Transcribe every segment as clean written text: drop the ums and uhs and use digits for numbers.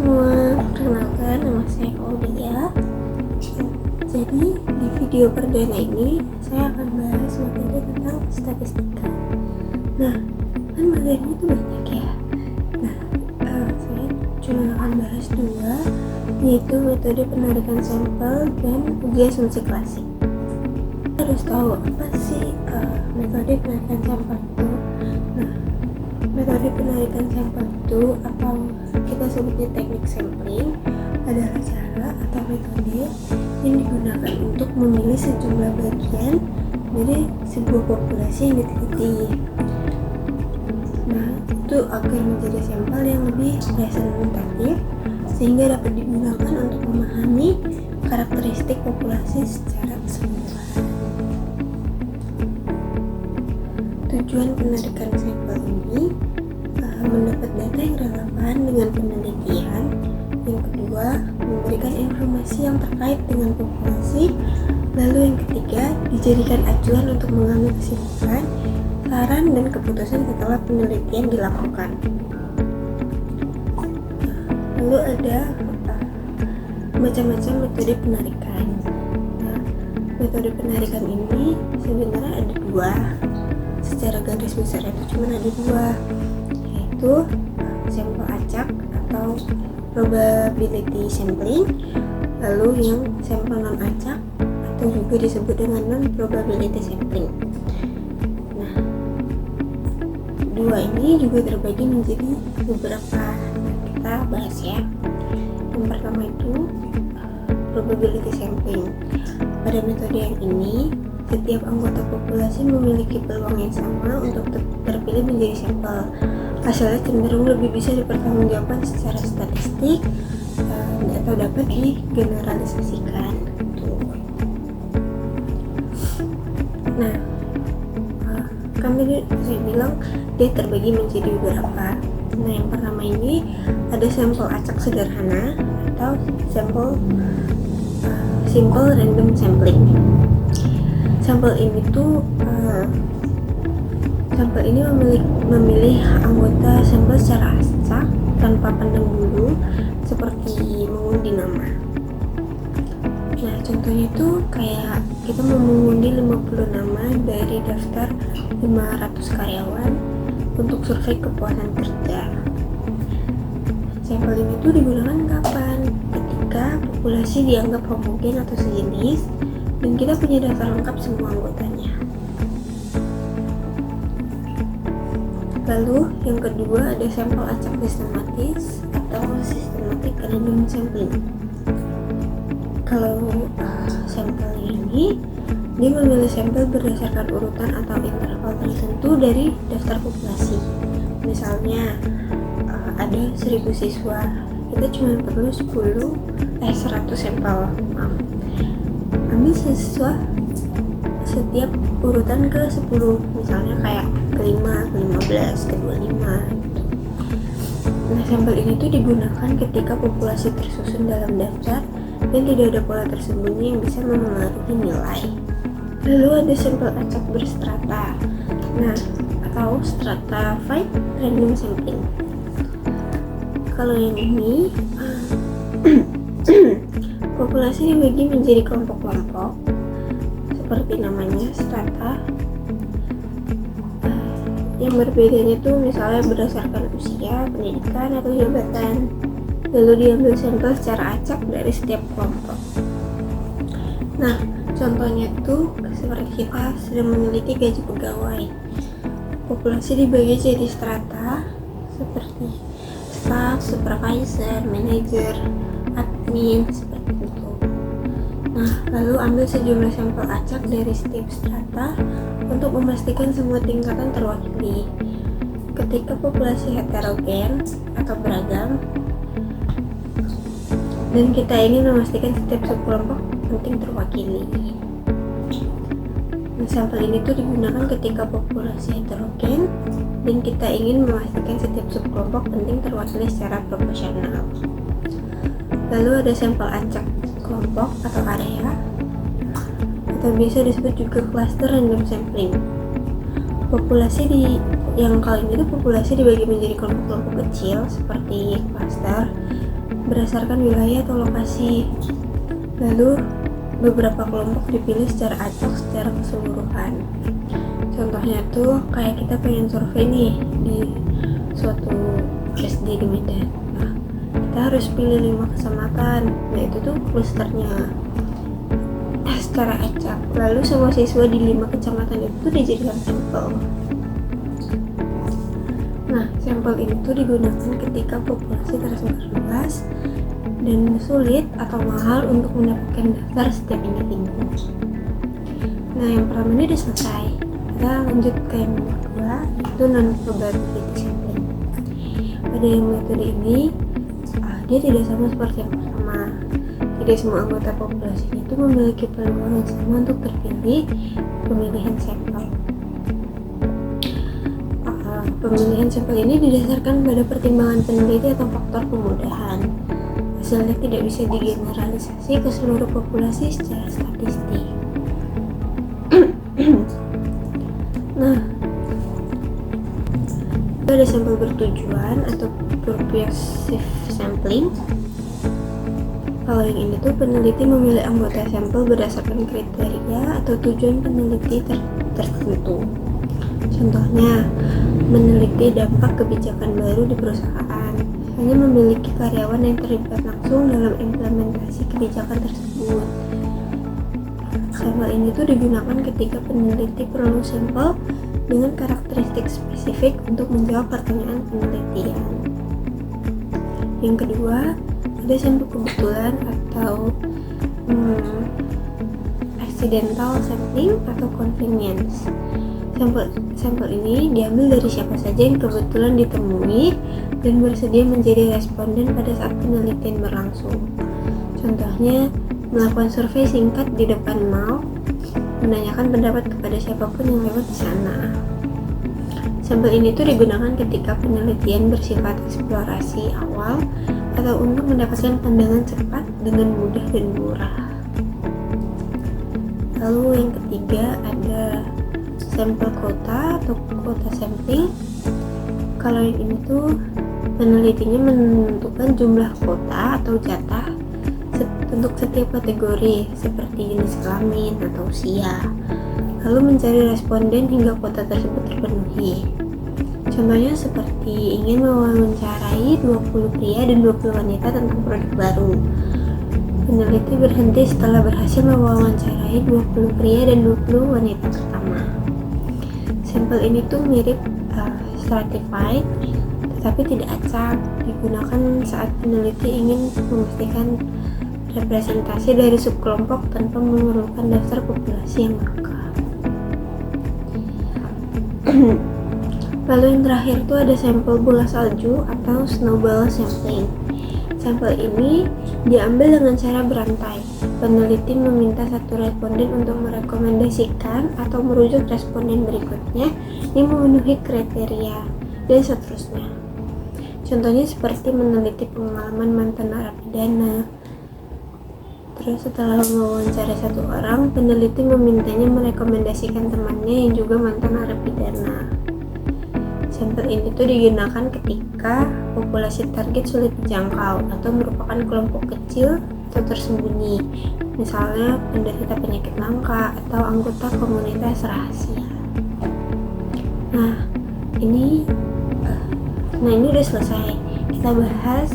semua, perkenalkan nama saya Claudia. Jadi di video perdana ini saya akan bahas materi tentang statistika. Nah, kan materinya itu banyak ya. Nah, saya cuma akan bahas dua, yaitu metode penarikan sampel dan uji asumsi klasik. Kita harus tahu apa sih metode penarikan sampel itu. Nah, metode penarikan sampel itu atau kita sebutnya teknik sampling adalah cara atau metode yang digunakan untuk memilih sejumlah bagian dari sebuah populasi yang diteliti. Nah, itu agar menjadi sampel yang lebih representatif sehingga dapat digunakan untuk memahami karakteristik populasi secara keseluruhan. Tujuan penarikan sampel ini mendapat data yang relevan dengan penelitian. Yang kedua, memberikan informasi yang terkait dengan populasi. Lalu yang ketiga, dijadikan acuan untuk mengambil kesimpulan, saran, dan keputusan setelah penelitian dilakukan. Lalu ada macam-macam metode penarikan. Nah, metode penarikan ini sebenarnya ada dua. Secara garis besar itu cuma ada dua, yaitu sampel acak atau probability sampling, lalu yang sampel non acak atau juga disebut dengan non probability sampling. Nah, dua ini juga terbagi menjadi beberapa. Kita bahas ya. Yang pertama itu probability sampling. Pada metode yang ini, setiap anggota populasi memiliki peluang yang sama untuk terpilih menjadi sampel. Hasilnya cenderung lebih bisa dipertanggungjawabkan secara statistik atau dapat digeneralisasikan. Nah, saya bilang dia terbagi menjadi beberapa. Nah, yang pertama ini ada sampel acak sederhana atau simple random sampling. Sampel ini memilih anggota sampel secara acak tanpa pandang bulu seperti mengundi nama. Nah, contohnya itu kayak kita mau mengundi 50 nama dari daftar 500 karyawan untuk survei kepuasan kerja. Sampel ini tuh digunakan kapan? Ketika populasi dianggap homogen atau sejenis dan kita punya daftar lengkap semua anggotanya. Lalu yang kedua ada sampel acak sistematis atau systematic random sampling. Kalau sampel ini dia memilih sampel berdasarkan urutan atau interval tertentu dari daftar populasi. Misalnya ada 1000 siswa, kita cuma perlu 100 sampel. Ambil siswa setiap urutan ke 10, misalnya kayak ke-5, ke-15, ke-25. Nah, sampel ini tuh digunakan ketika populasi tersusun dalam daftar dan tidak ada pola tersembunyi yang bisa memengaruhi nilai. Lalu ada sampel acak berstrata, atau stratified random sampling. Kalau yang ini populasi dibagi menjadi kelompok-kelompok seperti namanya strata. Yang berbedanya tuh misalnya berdasarkan usia, pendidikan, atau jabatan. Lalu diambil sampel secara acak dari setiap kelompok. Nah, contohnya tuh seperti kita sedang meneliti gaji pegawai. Populasi dibagi jadi strata seperti staff, supervisor, manager, admin, seperti itu. Nah, lalu ambil sejumlah sampel acak dari setiap strata untuk memastikan semua tingkatan terwakili. Ketika populasi heterogen atau beragam dan kita ingin memastikan setiap subkelompok penting terwakili. Nah, sampel ini tuh digunakan ketika populasi heterogen dan kita ingin memastikan setiap subkelompok penting terwakili secara proporsional. Lalu ada sampel acak kelompok atau area, atau biasa disebut juga cluster random sampling. Yang kali ini tuh populasi dibagi menjadi kelompok-kelompok kecil seperti cluster berdasarkan wilayah atau lokasi. Lalu beberapa kelompok dipilih secara acak secara keseluruhan. Contohnya tuh kayak kita pengen survei nih di suatu SD di Medan. Nah, kita harus pilih 5 kecamatan. Nah, itu tuh klusternya secara acak. Lalu semua siswa di 5 kecamatan itu dijadikan sampel. Nah, sampel ini tuh digunakan ketika populasi tersebar luas dan sulit atau mahal untuk mendapatkan daftar setiap individu. Nah, yang pertama ini udah selesai. Kita lanjut ke yang nomor 2, itu non-probability sampling. Pada yang metode ini, dia tidak sama seperti yang pertama. Tidak semua anggota populasi itu memiliki peluang yang sama untuk terpilih pemilihan sampel. Pemilihan sampel ini didasarkan pada pertimbangan peneliti atau faktor kemudahan. Hasilnya tidak bisa digeneralisasi ke seluruh populasi secara statistik. Nah, ada sampel bertujuan atau purposive sampling. Kalau yang ini tuh peneliti memilih anggota sampel berdasarkan kriteria atau tujuan peneliti tertentu. Contohnya, meneliti dampak kebijakan baru di perusahaan, hanya memiliki karyawan yang terlibat langsung dalam implementasi kebijakan tersebut. Sampel ini tuh digunakan ketika peneliti perlu sampel dengan karakteristik spesifik untuk menjawab pertanyaan penelitian. Yang kedua, ada sampel kebetulan atau accidental sampling atau convenience. Sampel ini diambil dari siapa saja yang kebetulan ditemui dan bersedia menjadi responden pada saat penelitian berlangsung. Contohnya, melakukan survei singkat di depan mall, menanyakan pendapat kepada siapapun yang lewat di sana. Sampel ini tuh digunakan ketika penelitian bersifat eksplorasi awal atau untuk mendapatkan pandangan cepat dengan mudah dan murah. Lalu yang ketiga ada sampel quota atau quota sampling. Kalau yang ini tuh penelitinya menentukan jumlah kuota atau jatah untuk setiap kategori seperti jenis kelamin atau usia, lalu mencari responden hingga kuota tersebut terpenuhi. Contohnya seperti ingin mewawancarai 20 pria dan 20 wanita tentang produk baru. Peneliti berhenti setelah berhasil mewawancarai 20 pria dan 20 wanita pertama. Sampel ini tuh mirip stratified, tetapi tidak acak, digunakan saat peneliti ingin memastikan representasi dari subkelompok tanpa memerlukan daftar populasi yang lengkap. Lalu yang terakhir tuh ada sampel bola salju atau snowball sampling. Sampel ini diambil dengan cara berantai. Peneliti meminta satu responden untuk merekomendasikan atau merujuk responden berikutnya yang memenuhi kriteria, dan seterusnya. Contohnya seperti meneliti pengalaman mantan narapidana. Terus setelah mewawancara satu orang, peneliti memintanya merekomendasikan temannya yang juga mantan narapidana. Sampel ini tuh digunakan ketika populasi target sulit dijangkau atau merupakan kelompok kecil atau tersembunyi, misalnya penderita penyakit langka atau anggota komunitas rahasia. Nah, ini udah selesai. Kita bahas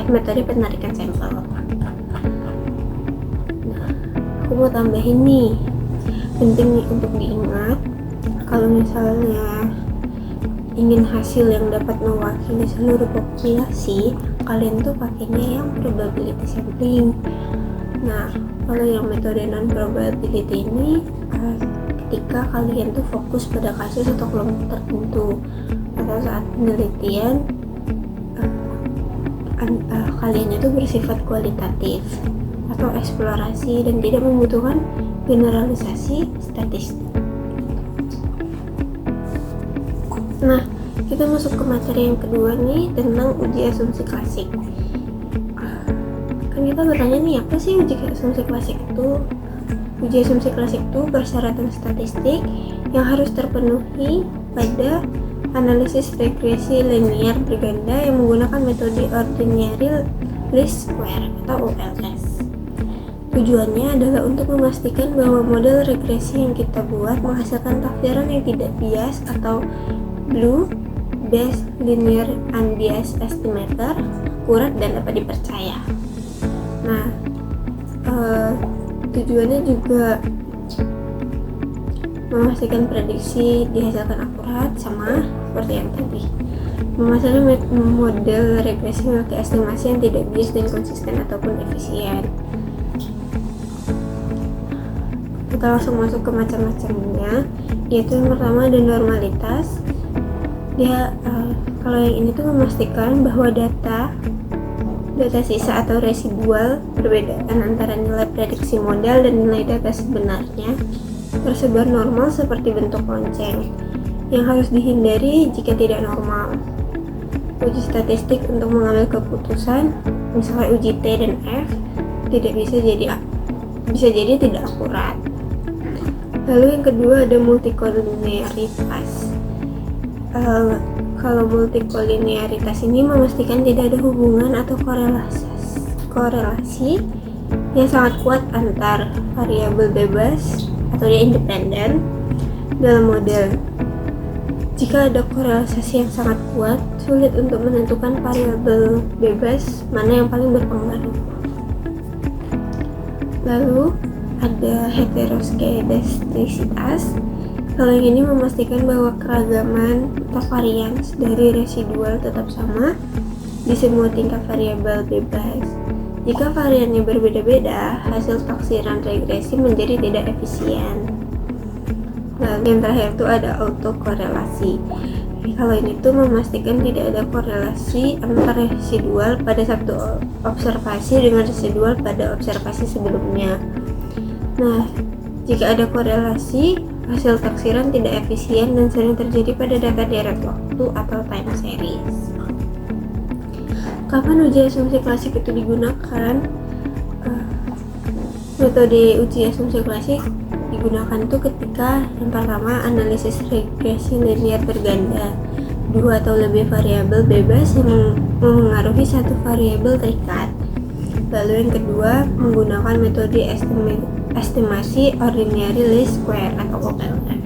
metode penarikan sampel. Nah, aku mau tambahin nih, penting nih untuk diingat. Kalau misalnya ingin hasil yang dapat mewakili seluruh populasi, kalian tuh pakainya yang probability sampling. Nah, kalau yang metode non-probability ini ketika kalian tuh fokus pada kasus atau kelompok tertentu, atau saat penelitian kalian itu bersifat kualitatif atau eksplorasi dan tidak membutuhkan generalisasi statistik. Nah, kita masuk ke materi yang kedua nih, tentang uji asumsi klasik. Kan kita bertanya nih, apa sih uji asumsi klasik itu? Uji asumsi klasik itu persyaratan statistik yang harus terpenuhi pada analisis regresi linear berganda yang menggunakan metode ordinary least square atau OLS. Tujuannya adalah untuk memastikan bahwa model regresi yang kita buat menghasilkan tafsiran yang tidak bias atau blue based linear unbiased estimator, akurat dan dapat dipercaya. Nah, tujuannya juga memastikan prediksi dihasilkan akurat, sama seperti yang tadi. Memasukkan model regresi memiliki estimasi yang tidak bias dan konsisten ataupun efisien. Kita langsung masuk ke macam-macamnya, yaitu yang pertama ada normalitas. Dia kalau yang ini tuh memastikan bahwa data sisa atau residual perbedaan antara nilai prediksi modal dan nilai data sebenarnya tersebar normal seperti bentuk lonceng yang harus dihindari jika tidak normal. Uji statistik untuk mengambil keputusan, misalnya uji T dan F, bisa jadi tidak akurat. Lalu yang kedua ada multikolinearitas. Kalau multikolinearitas ini memastikan tidak ada hubungan atau korelasi yang sangat kuat antar variabel bebas atau dia independen dalam model. Jika ada korelasi yang sangat kuat, sulit untuk menentukan variabel bebas mana yang paling berpengaruh. Lalu ada heteroskedastisitas. Kalau yang ini memastikan bahwa keragaman atau varians dari residual tetap sama di semua tingkat variabel bebas. Jika variannya berbeda-beda, hasil taksiran regresi menjadi tidak efisien. Lalu yang terakhir itu ada autokorelasi. Kalau ini tuh memastikan tidak ada korelasi antara residual pada satu observasi dengan residual pada observasi sebelumnya. Nah, jika ada korelasi, hasil taksiran tidak efisien dan sering terjadi pada data deret waktu atau time series. Kapan uji asumsi klasik itu digunakan? Metode uji asumsi klasik digunakan itu ketika yang pertama analisis regresi linear berganda, dua atau lebih variabel bebas yang memengaruhi satu variabel terikat. Lalu yang kedua menggunakan metode estimasi ordinary least square atau OLS.